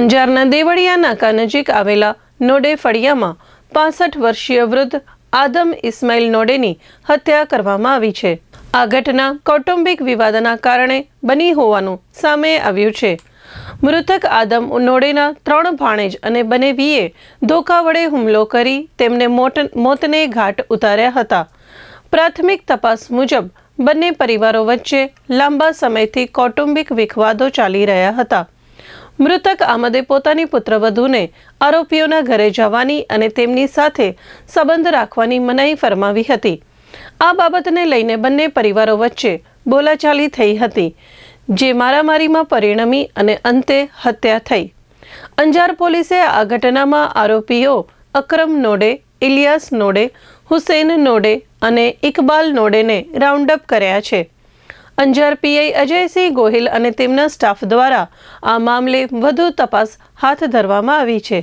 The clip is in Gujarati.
અંજારના દેવળિયા નાકા નજીક આવેલા નોડે ફળિયામાં 65 વર્ષીય વૃદ્ધ આદમ ઇસ્માઇલ નોડેની હત્યા કરવામાં આવી છે। આ ઘટના કૌટુંબિક વિવાદના કારણે બની હોવાનું સામે આવ્યું છે। મૃતક આદમ નોડેના 3 ભાણેજ અને બનેવીએ ધોકા વડે હુમલો કરી તેમને મોતને ઘાટ ઉતાર્યા હતા। પ્રાથમિક તપાસ મુજબ બંને પરિવારો વચ્ચે લાંબા સમયથી કૌટુંબિક વિખવાદો ચાલી રહ્યા હતા। મૃતક આમદે પોતાની પુત્રવધૂને આરોપીઓના ઘરે જવાની અને તેમની સાથે સંબંધ રાખવાની મનાઈ ફરમાવી હતી। આ બાબતને લઈને બંને પરિવારો વચ્ચે બોલાચાલી થઈ હતી, જે મારામારીમાં પરિણમી અને અંતે હત્યા થઈ। અંજાર પોલીસે આ ઘટનામાં આરોપીઓ અકરમ નોડે, ઇલિયાસ નોડે, હુસૈન નોડે અને ઇકબાલ નોડેને રાઉન્ડ અપ કર્યા છે। અંજાર પીઆઈ અજયસિંહ ગોહિલ અને તેમના સ્ટાફ દ્વારા આ મામલે વધુ તપાસ હાથ ધરવામાં આવી છે।